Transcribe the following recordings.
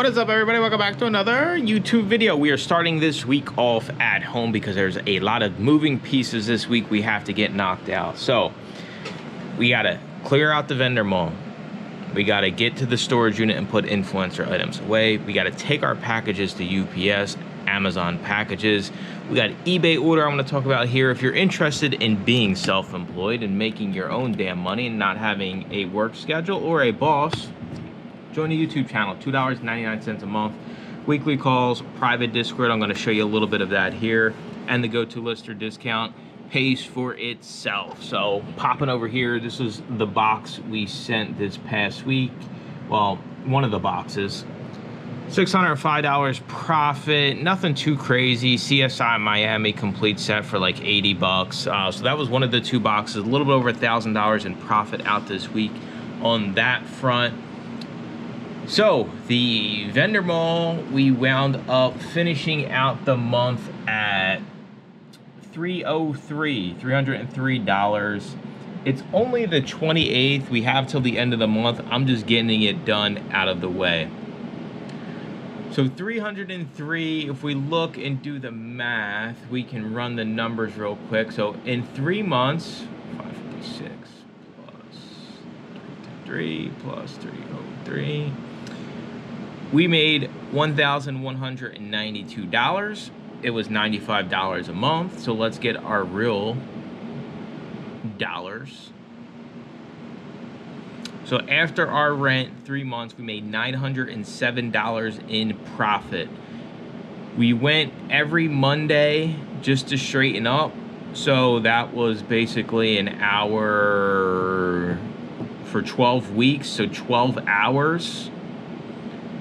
What is up, everybody? Welcome back to another YouTube video. We are starting this week off at home because there's a lot of moving pieces this week we have to get knocked out. So we gotta clear out the vendor mall. We gotta get to the storage unit and put influencer items away. We gotta take our packages to UPS, Amazon packages. We got eBay order I'm gonna talk about here. If you're interested in being self-employed and making your own damn money and not having a work schedule or a boss, join the YouTube channel, $2.99 a month. Weekly calls, private Discord, I'm gonna show you a little bit of that here. And the go-to lister discount pays for itself. So popping over here, this is the box we sent this past week. Well, one of the boxes. $605 profit, nothing too crazy. CSI Miami complete set for like 80 bucks. So that was one of the two boxes, a little bit over $1,000 in profit out this week on that front. So the vendor mall, we wound up finishing out the month at $303. It's only the 28th. We have till the end of the month. I'm just getting it done out of the way. So 303, if we look and do the math, we can run the numbers real quick. So in 3 months, 556 plus 3 plus 303. We made $1,192. It was $95 a month. So let's get our real dollars. So after our rent, 3 months, we made $907 in profit. We went every Monday just to straighten up. So that was basically an hour for 12 weeks, so 12 hours.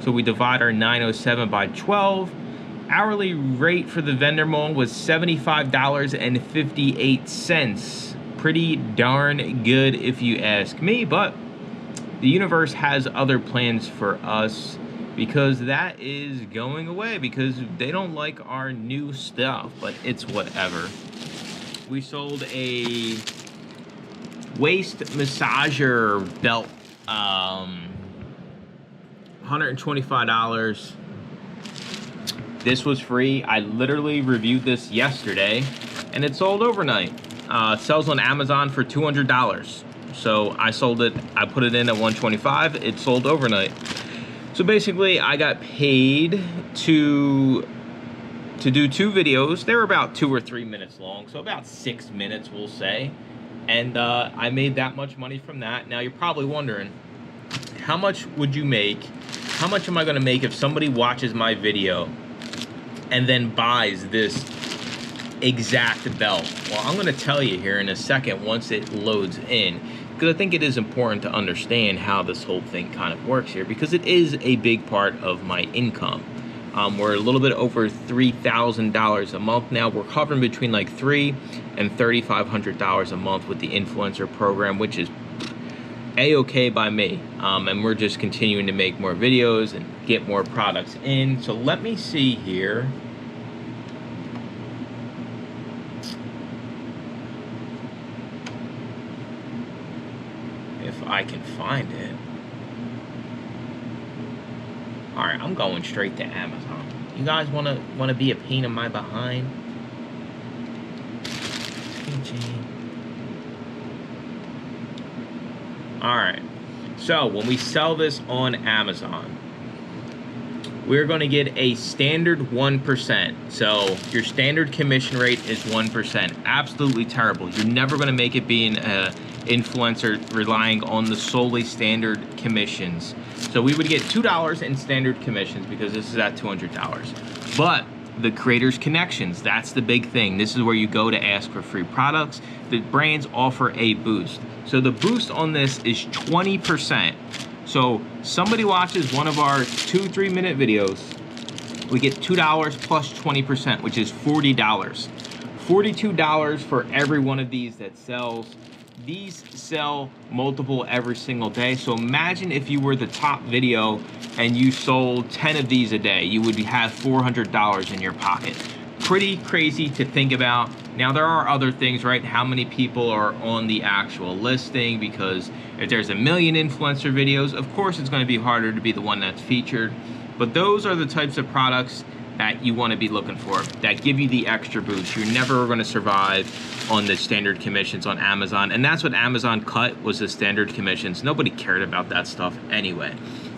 So we divide our 907 by 12. Hourly rate for the vendor mall was $75.58. Pretty darn good if you ask me, but the universe has other plans for us because that is going away because they don't like our new stuff, but it's whatever. We sold a waist massager belt, $125. This was free. I literally reviewed this yesterday and it sold overnight. It sells on Amazon for $200. So I sold it, I put it in at $125, it sold overnight. So basically I got paid to do 2 videos. They were about 2 or 3 minutes long, so about 6 minutes we'll say. And I made that much money from that. Now you're probably wondering, how much would you make? How much am I gonna make if somebody watches my video and then buys this exact belt? Well, I'm gonna tell you here in a second once it loads in, because I think it is important to understand how this whole thing kind of works here, because it is a big part of my income. We're a little bit over $3,000 a month now. We're hovering between like $3,000 and $3,500 a month with the influencer program, which is a-okay by me. And we're just continuing to make more videos and get more products in. So let me see here. If I can find it. All right, I'm going straight to Amazon. You guys wanna be a pain in my behind? All right, so when we sell this on Amazon, we're gonna get a standard 1%. So your standard commission rate is 1%. Absolutely terrible. You're never gonna make it being an influencer relying on the solely standard commissions. So we would get $2 in standard commissions because this is at $200. But the creators connections, that's the big thing. This is where you go to ask for free products. The brands offer a boost. So the boost on this is 20%. So somebody watches one of our 2-3 minute videos, we get $2 plus 20%, which is $40. $42 for every one of these that sells. These sell multiple every single day. So imagine if you were the top video and you sold 10 of these a day, you would have $400 in your pocket. Pretty crazy to think about. Now there are other things, right? How many people are on the actual listing, because if there's a million influencer videos, of course it's going to be harder to be the one that's featured. But those are the types of products that you want to be looking for, that give you the extra boost. You're never going to survive on the standard commissions on Amazon, and that's what Amazon cut, was the standard commissions. Nobody cared about that stuff anyway.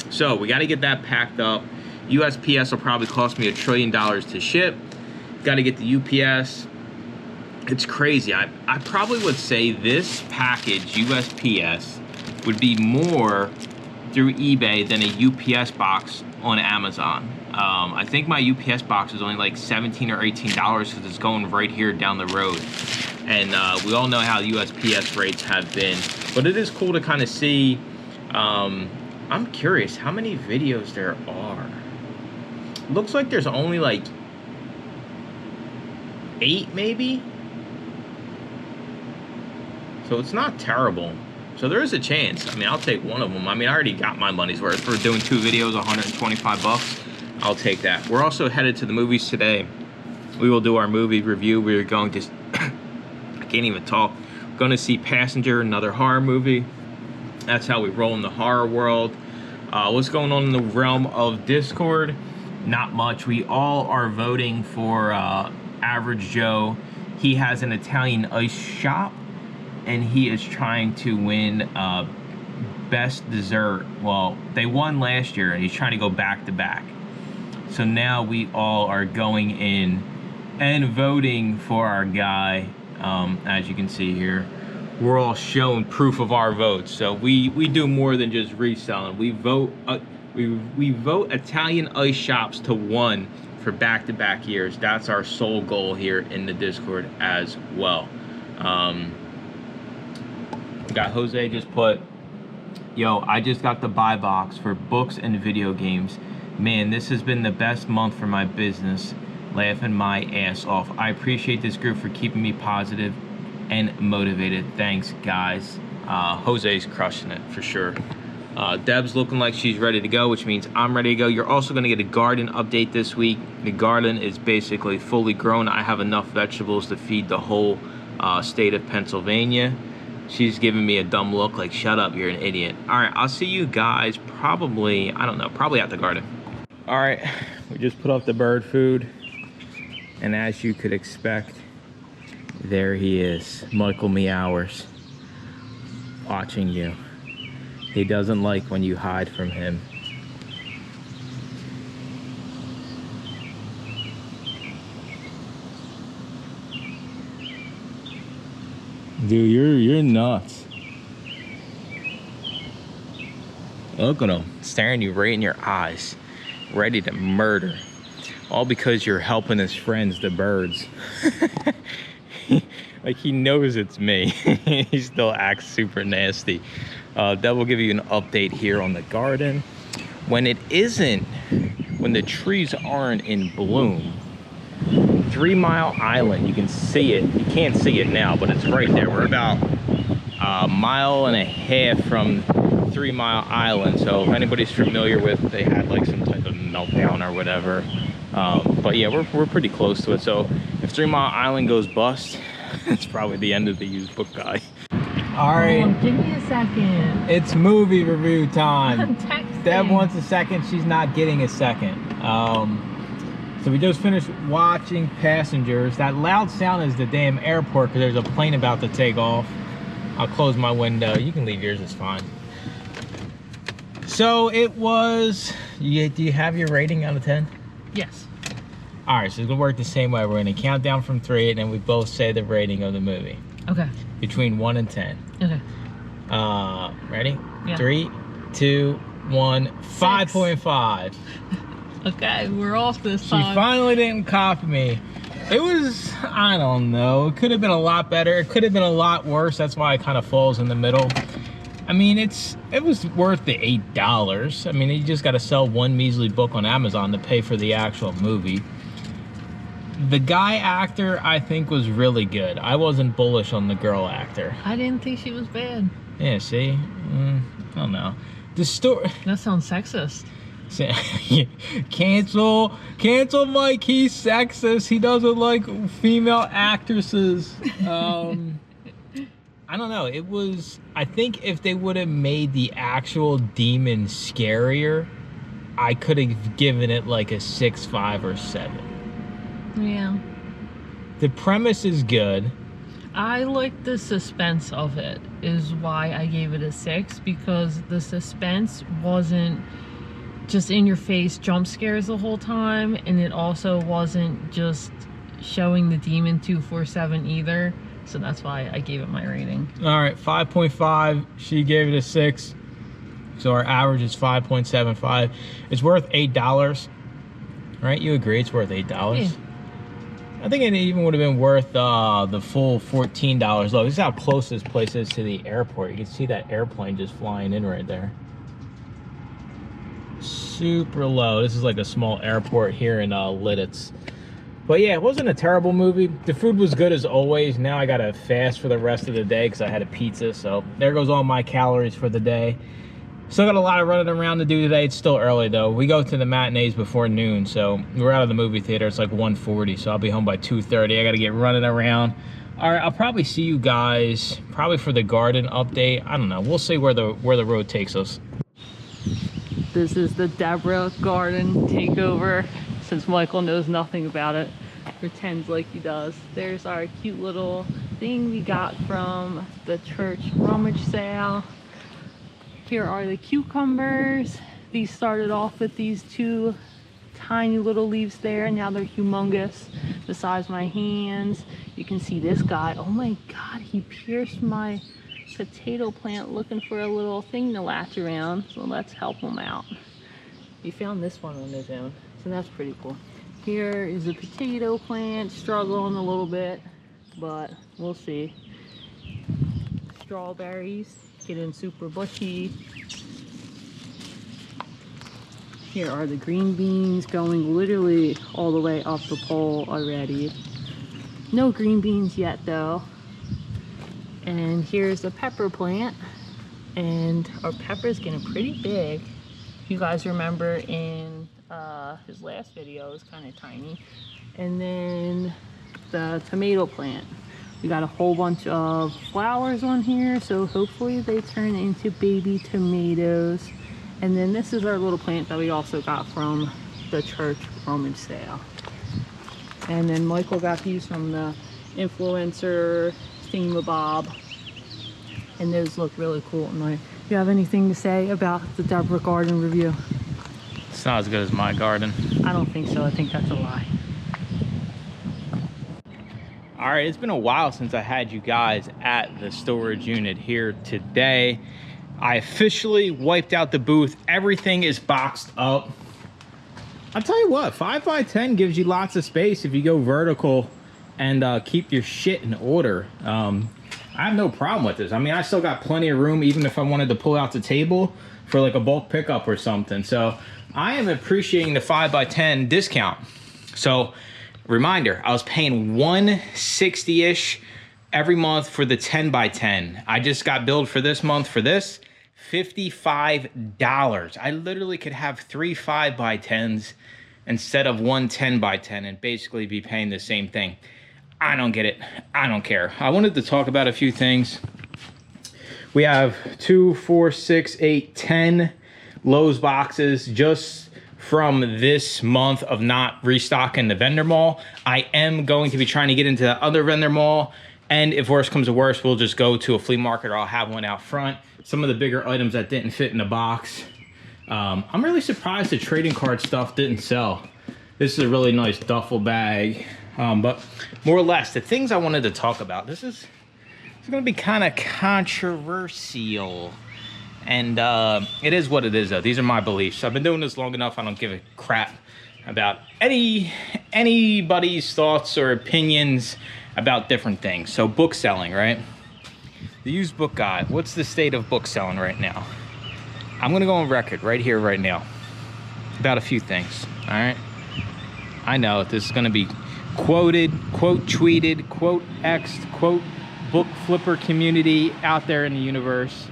So we got to get that packed up. USPS will probably cost me $1 trillion to ship. Got to get the UPS. It's crazy. I probably would say this package, USPS, would be more through eBay than a UPS box on Amazon. I think my UPS box is only like $17 or $18 because it's going right here down the road. And we all know how USPS rates have been. But it is cool to kind of see. I'm curious how many videos there are. Looks like there's only like 8 maybe. So it's not terrible. So there is a chance. I mean, I'll take one of them. I mean, I already got my money's worth for doing 2 videos, 125 bucks. I'll take that. We're also headed to the movies today. We will do our movie review. We're going to, I can't even talk. We're going to see Passenger, another horror movie. That's how we roll in the horror world. What's going on in the realm of Discord? Not much. We all are voting for Average Joe. He has an Italian ice shop, and he is trying to win best dessert. Well, they won last year, and he's trying to go back to back. So now we all are going in and voting for our guy. As you can see here, we're all showing proof of our votes. So we do more than just reselling. We vote we vote Italian ice shops to 1 for back-to-back years. That's our sole goal here in the Discord as well. Got Jose just put, yo, I just got the buy box for books and video games. Man, this has been the best month for my business. Laughing my ass off. I appreciate this group for keeping me positive and motivated. Thanks, guys. Jose's crushing it for sure. Deb's looking like she's ready to go, which means I'm ready to go. You're also going to get a garden update this week. The garden is basically fully grown. I have enough vegetables to feed the whole state of Pennsylvania. She's giving me a dumb look like, shut up, you're an idiot. All right, I'll see you guys probably, I don't know, probably at the garden. All right, we just put off the bird food. And as you could expect, there he is, Michael Meowers, watching you. He doesn't like when you hide from him. Dude, you're nuts. Look at him, staring you right in your eyes, ready to murder. All because you're helping his friends, the birds. Like he knows it's me. He still acts super nasty. That will give you an update here on the garden. When it isn't, when the trees aren't in bloom, 3 Mile Island, you can see it. You can't see it now, but it's right there. We're about a mile and a half from 3 Mile Island. So if anybody's familiar with, they had like some type of meltdown or whatever. But yeah, we're pretty close to it. So if 3 Mile Island goes bust, it's probably the end of the used book guy. All right. Oh, give me a second. It's movie review time. I'm texting. Deb wants a second. She's not getting a second. So we just finished watching Passengers. That loud sound is the damn airport because there's a plane about to take off. I'll close my window. You can leave yours, it's fine. So it was, do you have your rating out of 10? Yes. All right, so it's gonna work the same way. We're gonna count down from 3 and then we both say the rating of the movie. Okay. Between 1 and 10. Okay. Ready? Yeah. 3, 2, 1, 5.5. Okay, we're off this time. She finally didn't copy me. It was, I don't know, it could have been a lot better. It could have been a lot worse. That's why it kind of falls in the middle. I mean, it was worth the $8. I mean, you just got to sell one measly book on Amazon to pay for the actual movie. The guy actor, I think, was really good. I wasn't bullish on the girl actor. I didn't think she was bad. Yeah, see? I don't know. The story... That sounds sexist. Cancel Mike, he's sexist. He doesn't like female actresses. I don't know. It was, I think if they would have made the actual demon scarier, I could have given it like a 6, 5, or 7. Yeah. The premise is good. I like the suspense of it, is why I gave it a 6, because the suspense wasn't just in your face jump scares the whole time, and it also wasn't just showing the demon 247 either. So that's why I gave it my rating. All right, 5.5. She gave it a 6. So our average is 5.75. It's worth $8. Right? You agree it's worth $8? Yeah. I think it even would have been worth the full $14. Look, this is how close this place is to the airport. You can see that airplane just flying in right there. Super low. This is like a small airport here in Lidditz. But yeah, it wasn't a terrible movie. The food was good as always. Now I gotta fast for the rest of the day because I had a pizza. So there goes all my calories for the day. Still got a lot of running around to do today. It's still early though. We go to the matinees before noon, so we're out of the movie theater. It's like 1:40, so I'll be home by 2:30. I gotta get running around. All right, I'll probably see you guys probably for the garden update. I don't know. We'll see where the road takes us. This is the Deborah garden takeover, since Michael knows nothing about it. Pretends like he does. There's our cute little thing we got from the church rummage sale. Here are the cucumbers. These started off with these 2 tiny little leaves there, and now they're humongous, the size of my hands. You can see this guy. Oh my God, he pierced my potato plant looking for a little thing to latch around, so let's help him out. He found this one on his own, so that's pretty cool. Here is a potato plant, struggling a little bit, but we'll see. Strawberries, getting super bushy. Here are the green beans, going literally all the way up the pole already. No green beans yet though. And here's the pepper plant, and our pepper's getting pretty big. If you guys remember in his last video, it was kind of tiny. And then the tomato plant. We got a whole bunch of flowers on here, so hopefully they turn into baby tomatoes. And then this is our little plant that we also got from the church rummage sale. And then Michael got these from the influencer thingamabob, and those look really cool. Do you have anything to say about the Deborah garden review? It's not as good as my garden. I don't think so. I think that's a lie. All right, it's been a while since I had you guys at the storage unit here today. I officially wiped out the booth. Everything is boxed up. I'll tell you what, 5x10 gives you lots of space if you go vertical and keep your shit in order. I have no problem with this. I mean, I still got plenty of room, even if I wanted to pull out the table for like a bulk pickup or something. So I am appreciating the 5x10 discount. So reminder, I was paying $160-ish every month for the 10x10. I just got billed for this month for this, $55. I literally could have 3 5x10s instead of one 10x10 and basically be paying the same thing. I don't get it. I don't care. I wanted to talk about a few things. We have 2, 4, 6, 8, 10 Lowe's boxes just from this month of not restocking the vendor mall. I am going to be trying to get into the other vendor mall, and if worse comes to worse, we'll just go to a flea market, or I'll have one out front. Some of the bigger items that didn't fit in the box. I'm really surprised the trading card stuff didn't sell. This is a really nice duffel bag. But more or less, the things I wanted to talk about, this is going to be kind of controversial. And it is what it is, though. These are my beliefs. I've been doing this long enough. I don't give a crap about anybody's thoughts or opinions about different things. So book selling, right? The used book guide. What's the state of book selling right now? I'm going to go on record right here, right now, about a few things, all right? I know this is going to be quoted, quote tweeted, quote X'd, quote book flipper community out there in the universe.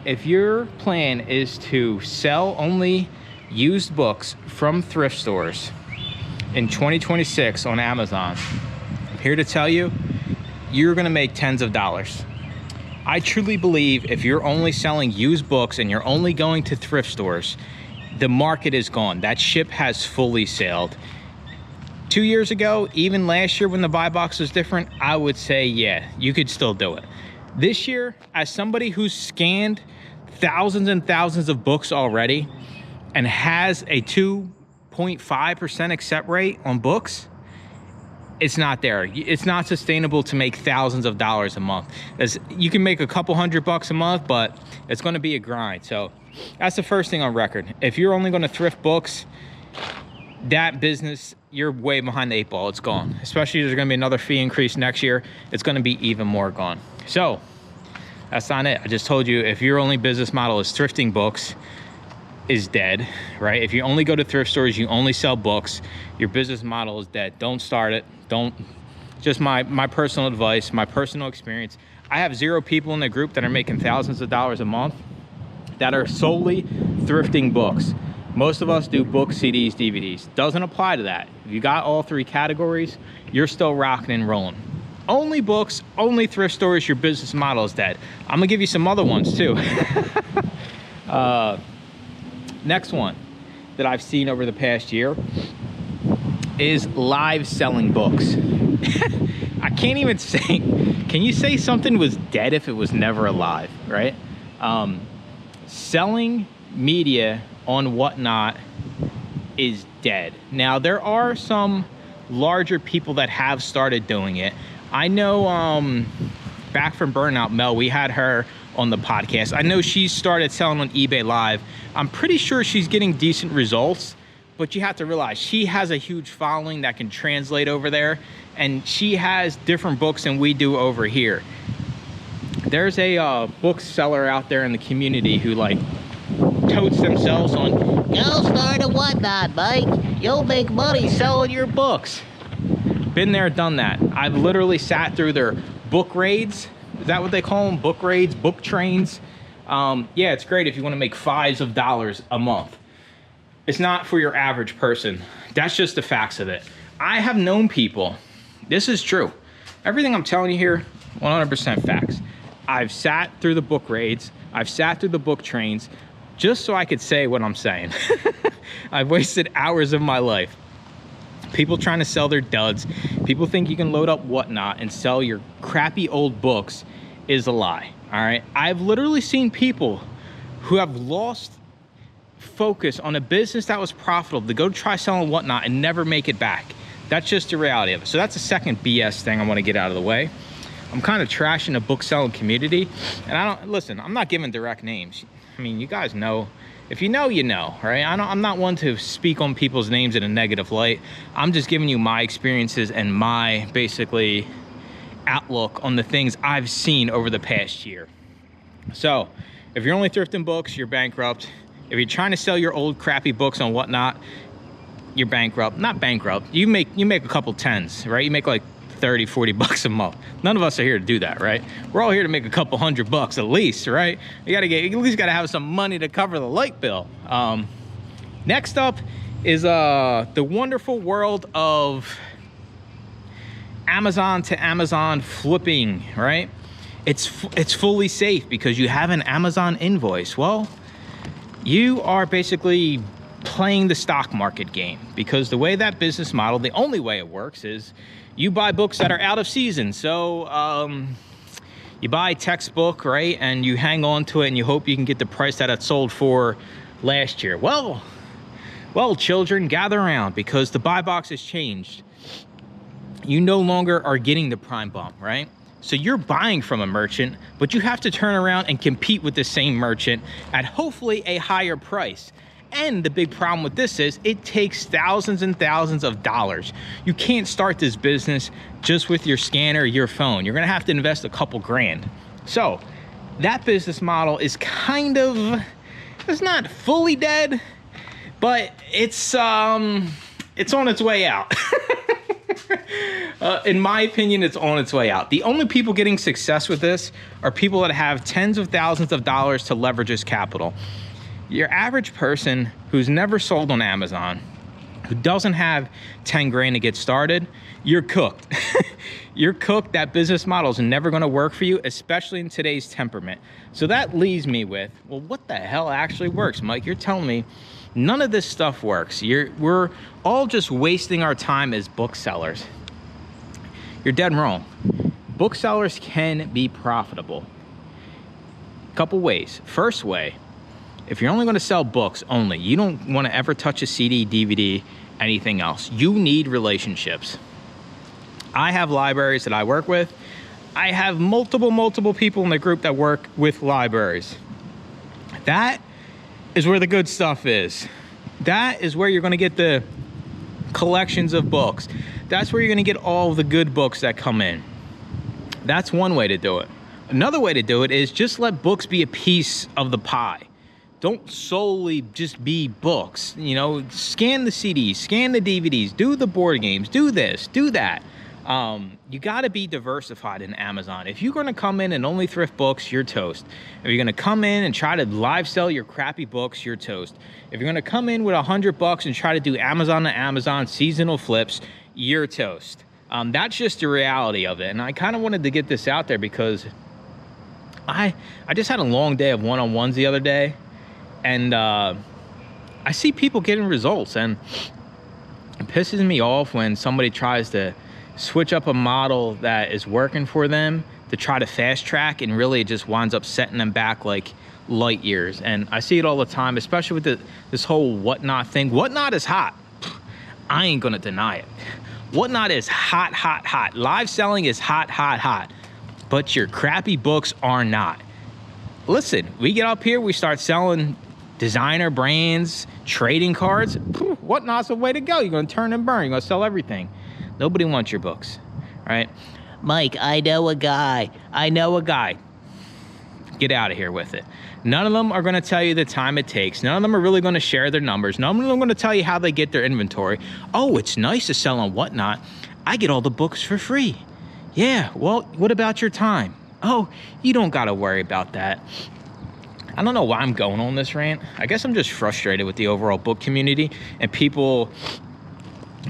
If your plan is to sell only used books from thrift stores in 2026 on Amazon, I'm here to tell you, you're going to make tens of dollars. I truly believe if you're only selling used books and you're only going to thrift stores, the market is gone. That ship has fully sailed. 2 years ago, even last year when the buy box was different, I would say, yeah, you could still do it. This year, as somebody who's scanned thousands and thousands of books already and has a 2.5% accept rate on books, it's not there. It's not sustainable to make thousands of dollars a month. You can make a couple $100 a month, but it's going to be a grind. So that's the first thing on record. If you're only going to thrift books, that business, you're way behind the 8 ball. It's gone. Especially if there's going to be another fee increase next year, it's going to be even more gone. So that's not it. I just told you, if your only business model is thrifting books, is dead, right? If you only go to thrift stores, you only sell books, your business model is dead. Don't start it. Don't. Just my personal advice, my personal experience. I have 0 people in the group that are making thousands of dollars a month that are solely thrifting books. Most of us do books, CDs, DVDs. Doesn't apply to that. If you got all 3 categories, you're still rocking and rolling. Only books, only thrift stores, your business model is dead. I'm gonna give you some other ones too. Next one that I've seen over the past year is live selling books. I can't even say, can you say something was dead if it was never alive, right? Selling media on Whatnot is dead. Now, there are some larger people that have started doing it. I know back from Burnout Mel, we had her on the podcast. I know she started selling on eBay Live. I'm pretty sure she's getting decent results, but you have to realize she has a huge following that can translate over there, and she has different books than we do over here. There's a bookseller out there in the community who like totes themselves on, "Go start a Whatnot, Mike. You'll make money selling your books." Been there, done that. I've literally sat through their book raids. Is that what they call them? Book raids, book trains. Yeah, it's great if you want to make $5s of dollars a month. It's not for your average person. That's just the facts of it. I have known people, this is true. Everything I'm telling you here, 100% facts. I've sat through the book raids. I've sat through the book trains just so I could say what I'm saying. I've wasted hours of my life. People trying to sell their duds. People think you can load up Whatnot and sell your crappy old books is a lie, all right? I've literally seen people who have lost focus on a business that was profitable to go try selling Whatnot and never make it back. That's just the reality of it. So that's the second BS thing I want to get out of the way. I'm kind of trashing the book selling community, and I'm not giving direct names. I mean, you guys know. If you know, you know, right? I'm not one to speak on people's names in a negative light. I'm just giving you my experiences and my, basically, outlook on the things I've seen over the past year. So, if you're only thrifting books, you're bankrupt. If you're trying to sell your old crappy books on Whatnot, you're bankrupt. Not bankrupt. You make a couple tens, right? You make like 30, 40 bucks a month. None of us are here to do that, right? We're all here to make a couple $100 at least, right? You at least gotta have some money to cover the light bill. Next up is the wonderful world of Amazon to Amazon flipping, right? It's fully safe because you have an Amazon invoice. Well, you are basically playing the stock market game, because the way that business model, the only way it works is you buy books that are out of season. So you buy a textbook, right? And you hang on to it and you hope you can get the price that it sold for last year. Well, children, gather around, because the buy box has changed. You no longer are getting the prime bump, right? So you're buying from a merchant, but you have to turn around and compete with the same merchant at hopefully a higher price. And the big problem with this is it takes thousands and thousands of dollars. You can't start this business just with your scanner or your phone. You're gonna have to invest a couple grand. So that business model is kind of, it's not fully dead, but it's on its way out. In my opinion, it's on its way out. The only people getting success with this are people that have tens of thousands of dollars to leverage as capital. Your average person who's never sold on Amazon, who doesn't have 10 grand to get started, you're cooked. You're cooked. That business model is never going to work for you, especially in today's temperament. So that leaves me with, well, what the hell actually works, Mike? You're telling me None of this stuff works. We're all just wasting our time as booksellers. You're dead wrong. Booksellers can be profitable. Couple ways. First way, if you're only going to sell books only, you don't want to ever touch a CD, DVD, anything else. You need relationships. I have libraries that I work with. I have multiple people in the group that work with libraries. That is where the good stuff is. That is where you're going to get the collections of books. That's where you're going to get all the good books that come in. That's one way to do it. Another way to do it is just let books be a piece of the pie. Don't solely just be books. You know, scan the CDs, scan the DVDs, do the board games, do this, do that. You got to be diversified in Amazon. If you're going to come in and only thrift books, you're toast. If you're going to come in and try to live sell your crappy books, you're toast. If you're going to come in with $100 and try to do Amazon to Amazon seasonal flips, you're toast. That's just the reality of it. And I kind of wanted to get this out there because I just had a long day of one-on-ones the other day, and I see people getting results, and it pisses me off when somebody tries to switch up a model that is working for them to try to fast track, and really it just winds up setting them back like light years. And I see it all the time, especially with this whole Whatnot thing. Whatnot is hot. I ain't gonna deny it. Whatnot is hot. Live selling is hot. But your crappy books are not. Listen, we get up here, we start selling designer brands, trading cards. Whatnot's the way to go. You're gonna turn and burn. You're gonna sell everything. Nobody wants your books, right? Mike, I know a guy. Get out of here with it. None of them are going to tell you the time it takes. None of them are really going to share their numbers. None of them are going to tell you how they get their inventory. Oh, it's nice to sell on Whatnot. I get all the books for free. Yeah, well, what about your time? Oh, you don't got to worry about that. I don't know why I'm going on this rant. I guess I'm just frustrated with the overall book community and people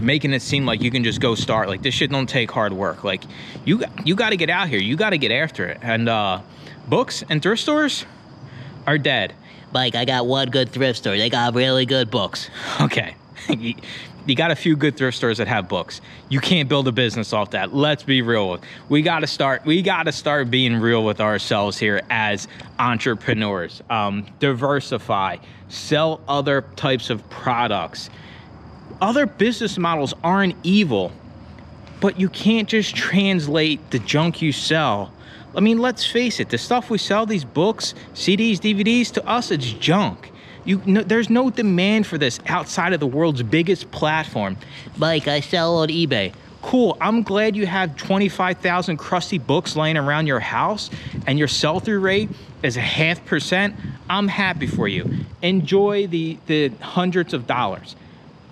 making it seem like you can just go start. Like, this shit don't take hard work. Like, you got to get out here. You got to get after it. And books and thrift stores are dead. Mike, I got one good thrift store. They got really good books. Okay. You got a few good thrift stores that have books. You can't build a business off that. Let's be real. We got to start being real with ourselves here as entrepreneurs. Diversify. Sell other types of products. Other business models aren't evil, but you can't just translate the junk you sell. I mean, let's face it, the stuff we sell, these books, CDs, DVDs, to us, it's junk. There's no demand for this outside of the world's biggest platform. Mike, I sell on eBay. Cool, I'm glad you have 25,000 crusty books laying around your house and your sell-through rate is 0.5%. I'm happy for you. Enjoy the hundreds of dollars.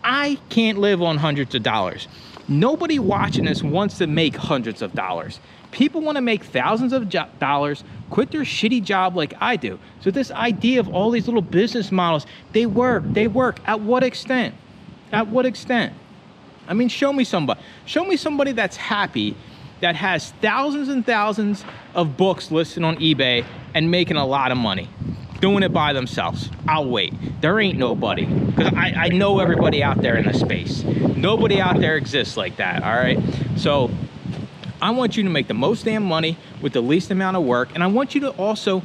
I can't live on hundreds of dollars. Nobody watching this wants to make hundreds of dollars. People want to make thousands of dollars, quit their shitty job like I do. So this idea of all these little business models, they work. At what extent? At what extent? I mean, show me somebody that's happy, that has thousands and thousands of books listed on eBay and making a lot of money, doing it by themselves. I'll wait. There ain't nobody, because I know everybody out there in the space. Nobody out there exists like that, all right? So I want you to make the most damn money with the least amount of work, and I want you to also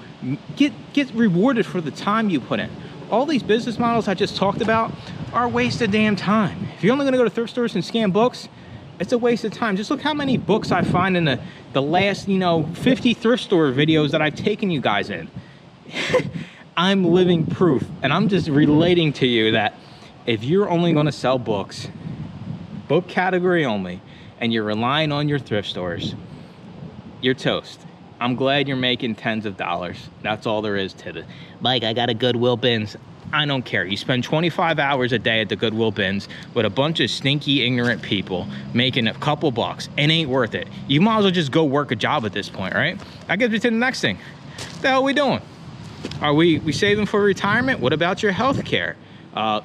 get rewarded for the time you put in. All these business models I just talked about are a waste of damn time. If you're only gonna go to thrift stores and scan books, it's a waste of time. Just look how many books I find in the last, 50 thrift store videos that I've taken you guys in. I'm living proof, and I'm just relating to you that if you're only gonna sell books, book category only, and you're relying on your thrift stores, you're toast. I'm glad you're making tens of dollars. That's all there is to it. Mike, I got a Goodwill bins. I don't care. You spend 25 hours a day at the Goodwill bins with a bunch of stinky, ignorant people making a couple bucks. It ain't worth it. You might as well just go work a job at this point, right? That gets me to the next thing. What the hell are we doing? Are we saving for retirement? What about your health care?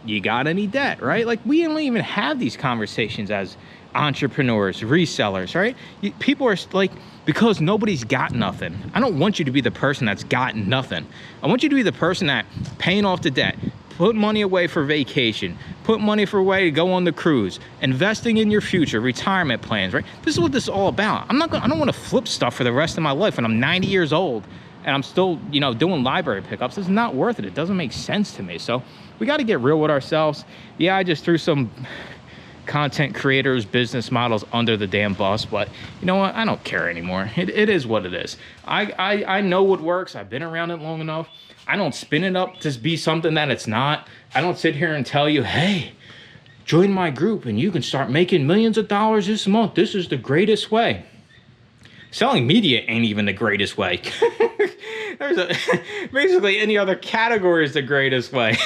You got any debt, right? Like, we don't even have these conversations as entrepreneurs, resellers, right? People are like, because nobody's got nothing. I don't want you to be the person that's got nothing. I want you to be the person that paying off the debt, put money away for vacation, put money for away to go on the cruise, investing in your future, retirement plans, right? This is what this is all about. I don't want to flip stuff for the rest of my life when I'm 90 years old and I'm still, you know, doing library pickups. It's not worth it. It doesn't make sense to me. So we got to get real with ourselves. Yeah, I just threw some content creators, business models under the damn bus, but you know what? I don't care anymore. It is what it is. I know what works. I've been around it long enough. I don't spin it up to be something that it's not. I don't sit here and tell you, hey, join my group and you can start making millions of dollars this month. This is the greatest way. Selling media ain't even the greatest way. Basically any other category is the greatest way.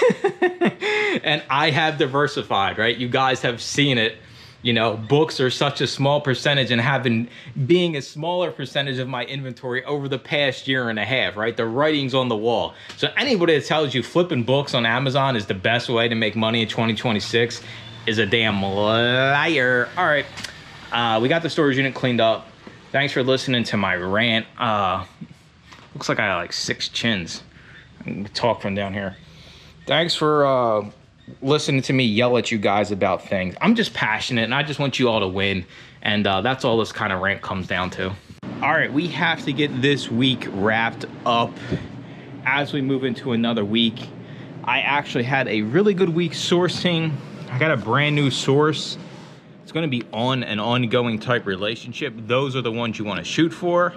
And I have diversified, right? You guys have seen it. You know, books are such a small percentage and have been being a smaller percentage of my inventory over the past year and a half, right? The writing's on the wall. So anybody that tells you flipping books on Amazon is the best way to make money in 2026 is a damn liar. All right, we got the storage unit cleaned up. Thanks for listening to my rant. Looks like I got like 6 chins. I can talk from down here. Thanks for listening to me yell at you guys about things. I'm just passionate and I just want you all to win. And that's all this kind of rant comes down to. All right, we have to get this week wrapped up as we move into another week. I actually had a really good week sourcing. I got a brand new source. It's going to be on an ongoing type relationship. Those are the ones you want to shoot for.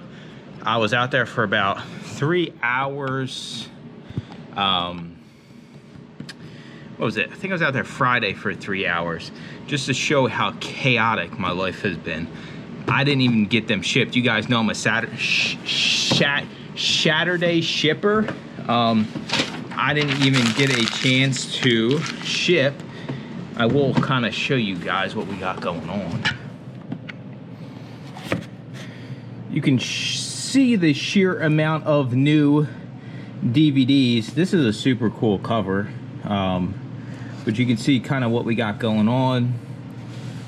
I was out there for about 3 hours. What was it? I think I was out there Friday for 3 hours just to show how chaotic my life has been. I didn't even get them shipped. You guys know I'm a Saturday shipper. I didn't even get a chance to ship. I will kind of show you guys what we got going on. You can see the sheer amount of new DVDs. This is a super cool cover. But you can see kind of what we got going on.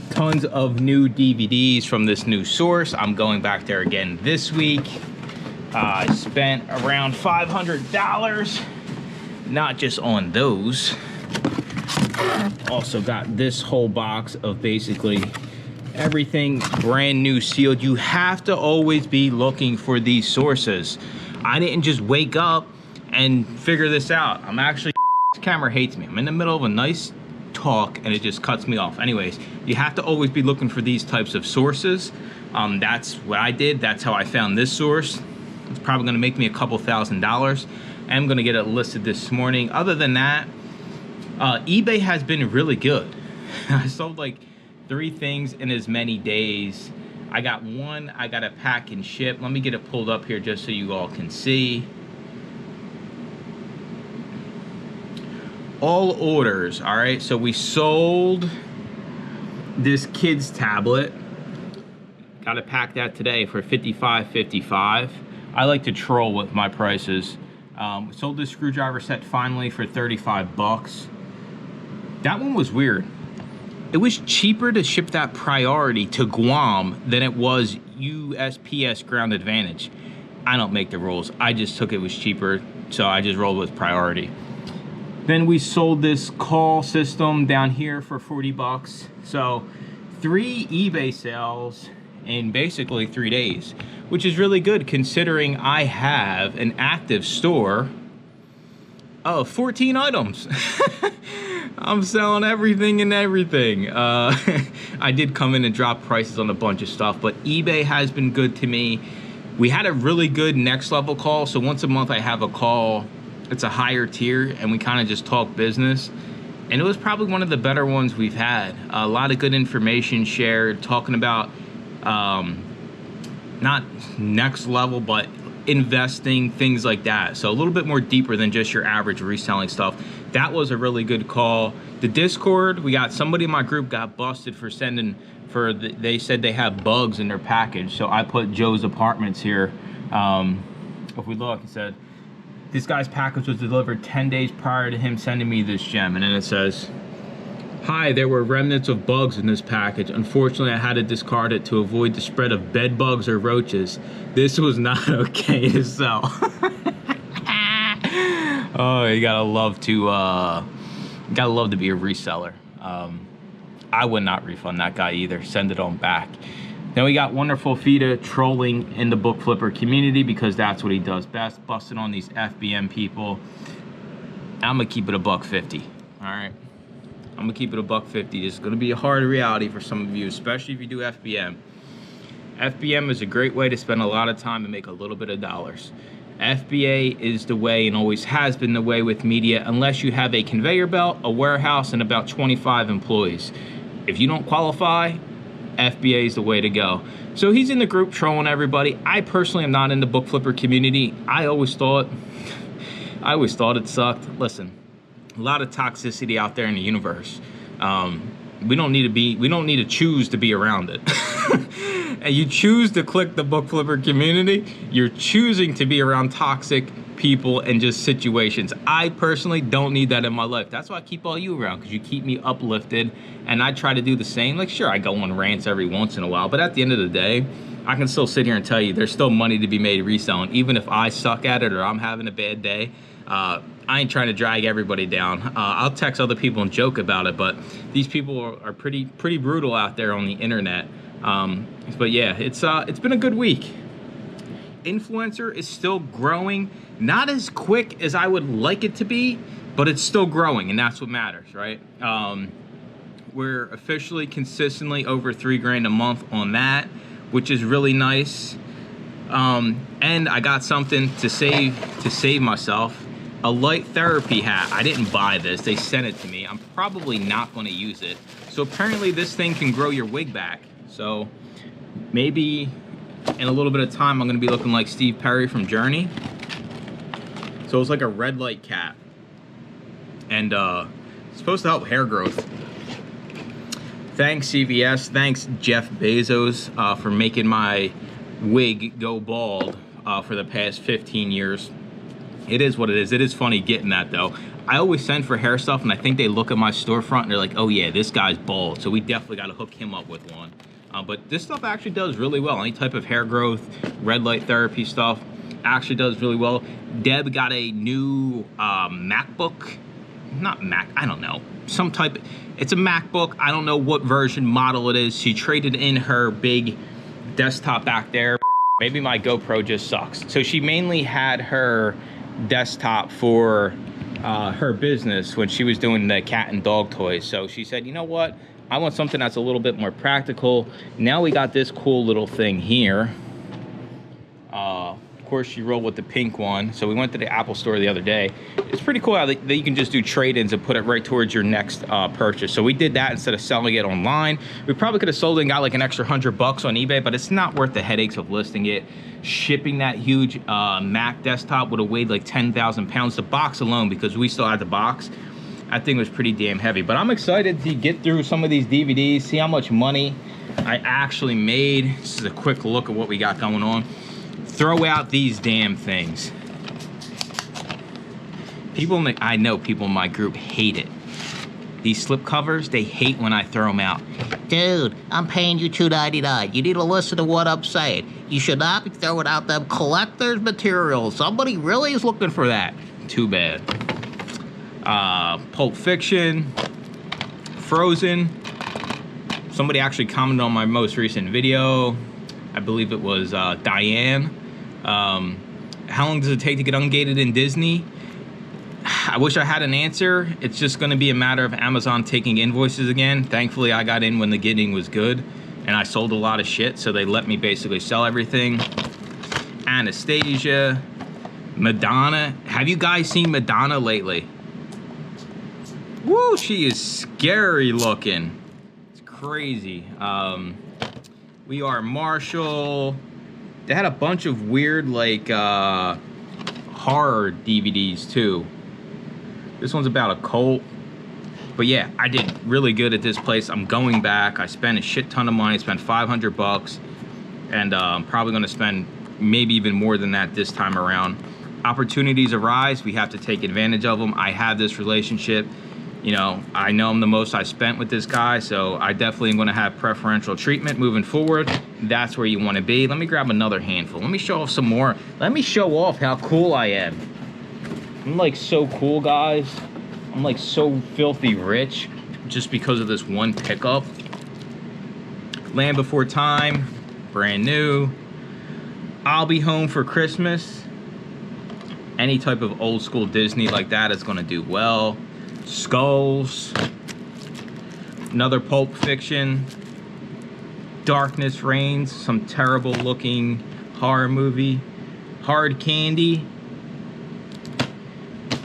Tons of new DVDs from this new source. I'm going back there again this week. I spent around $500, not just on those. Also got this whole box of basically everything brand new sealed. You have to always be looking for these sources. I didn't just wake up and figure this out. I'm actually, this camera hates me. I'm in the middle of a nice talk and it just cuts me off. Anyways, you have to always be looking for these types of sources. That's what I did. That's how I found this source. It's probably gonna make me a couple $1,000. I'm gonna get it listed this morning. Other than that, eBay has been really good. I sold like 3 things in as many days. I got one, I got to pack and ship. Let me get it pulled up here just so you all can see. All orders, all right? So we sold this kid's tablet. Got to pack that today for $55.55. I like to troll with my prices. We sold this screwdriver set finally for 35 bucks. That one was weird. It was cheaper to ship that Priority to Guam than it was USPS Ground Advantage. I don't make the rules. I just took it was cheaper, so I just rolled with Priority. Then we sold this call system down here for 40 bucks. So 3 eBay sales in basically 3 days, which is really good considering I have an active store of 14 items. I'm selling everything and everything. I did come in and drop prices on a bunch of stuff, but eBay has been good to me. We had a really good next level call. So once a month I have a call. It's a higher tier and we kind of just talk business. And it was probably one of the better ones we've had. A lot of good information shared, talking about not next level, but investing, things like that. So a little bit more deeper than just your average reselling stuff. That was a really good call. The Discord, we got somebody in my group got busted for sending, they said they have bugs in their package. So I put Joe's Apartments here. If we look, it said, this guy's package was delivered 10 days prior to him sending me this gem. And then it says, hi, there were remnants of bugs in this package. Unfortunately, I had to discard it to avoid the spread of bed bugs or roaches. This was not okay to sell. Oh, you gotta love to Gotta love to be a reseller. I would not refund that guy either. Send it on back. Then we got Wonderful Fita trolling in the book flipper community because that's what he does best, busting on these FBM people. I'm gonna keep it $1.50. All right, I'm gonna keep it $1.50. It's gonna be a hard reality for some of you, especially if you do FBM. FBM is a great way to spend a lot of time and make a little bit of dollars. FBA is the way and always has been the way with media, unless you have a conveyor belt, a warehouse, and about 25 employees. If you don't qualify, FBA is the way to go. So he's in the group trolling everybody. I personally am not in the book flipper community. I always thought it sucked. Listen, a lot of toxicity out there in the universe. We don't need to choose to be around it. And you choose to click the book flipper community, you're choosing to be around toxic people and just situations. I personally don't need that in my life. That's why I keep all you around, because you keep me uplifted, and I try to do the same. Like, sure, I go on rants every once in a while, but at the end of the day, I can still sit here and tell you there's still money to be made reselling. Even if I suck at it or I'm having a bad day, I ain't trying to drag everybody down. I'll text other people and joke about it, but these people are pretty brutal out there on the internet. But yeah, it's been a good week. Influencer is still growing, not as quick as I would like it to be, but it's still growing, and that's what matters, right? We're officially consistently over $3,000 a month on that, which is really nice. And I got something to save myself. A light therapy hat. I didn't buy this, they sent it to me. I'm probably not going to use it. So apparently this thing can grow your wig back. So maybe in a little bit of time I'm going to be looking like Steve Perry from Journey. So it's like a red light cap, and it's supposed to help hair growth. Thanks CVS, thanks Jeff Bezos for making my wig go bald for the past 15 years. It is what it is. It is funny getting that though. I always send for hair stuff, and I think they look at my storefront and they're like, oh yeah, this guy's bald, so we definitely got to hook him up with one. But this stuff actually does really well. Any type of hair growth, red light therapy stuff actually does really well. Deb got a new MacBook. Not Mac, I don't know. Some type, it's a MacBook. I don't know what version model it is. She traded in her big desktop back there. Maybe my GoPro just sucks. So she mainly had her desktop for her business when she was doing the cat and dog toys. So she said, you know what? I want something that's a little bit more practical. Now we got this cool little thing here. Of course, she rolled with the pink one. So we went to the Apple store the other day. It's pretty cool how that you can just do trade-ins and put it right towards your next purchase. So we did that instead of selling it online. We probably could have sold it and got like an extra $100 on eBay, but it's not worth the headaches of listing it. Shipping that huge Mac desktop would have weighed like 10,000 pounds. The box alone, because we still had the box, that thing was pretty damn heavy. But I'm excited to get through some of these DVDs, see how much money I actually made. This is a quick look at what we got going on. Throw out these damn things. I know people in my group hate it. These slip covers, they hate when I throw them out. Dude, I'm paying you $2.99. You need to listen to what I'm saying. You should not be throwing out them collector's materials. Somebody really is looking for that. Too bad. Pulp Fiction, Frozen. Somebody actually commented on my most recent video. I believe it was Diane. How long does it take to get ungated in Disney? I wish I had an answer. It's just going to be a matter of Amazon taking invoices again. Thankfully, I got in when the getting was good, and I sold a lot of shit, so they let me basically sell everything. Anastasia, Madonna. Have you guys seen Madonna lately? Woo, she is scary looking. It's crazy. We Are Marshall. They had a bunch of weird, like, horror DVDs, too. This one's about a cult. But yeah, I did really good at this place. I'm going back. I spent a shit ton of money. I spent $500. And I'm probably going to spend maybe even more than that this time around. Opportunities arise. We have to take advantage of them. I have this relationship. You know, I know I'm the most I spent with this guy, so I definitely am going to have preferential treatment moving forward. That's where you want to be. Let me grab another handful. Let me show off some more. Let me show off how cool I am. I'm like so cool, guys. I'm like so filthy rich just because of this one pickup. Land Before Time, brand new. I'll Be Home for Christmas. Any type of old school Disney like that is gonna do well. Skulls. Another Pulp Fiction. Darkness Reigns, some terrible looking horror movie. Hard Candy.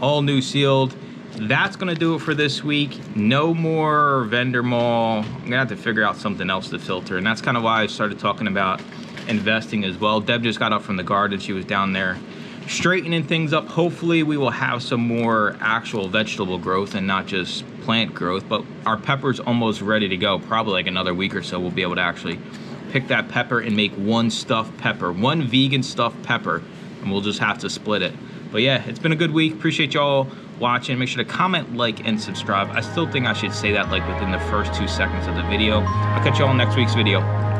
All new sealed. That's gonna do it for this week. No more vendor mall. I'm gonna have to figure out something else to filter, and that's kind of why I started talking about investing as well. Deb just got up from the garden. She was down there straightening things up. Hopefully we will have some more actual vegetable growth and not just plant growth, but our pepper's almost ready to go. Probably like another week or so we'll be able to actually pick that pepper and make one stuffed pepper, one vegan stuffed pepper, and we'll just have to split it. But yeah, it's been a good week. Appreciate y'all watching. Make sure to comment, like, and subscribe. I still think I should say that like within the first 2 seconds of the video. I'll catch y'all in next week's video.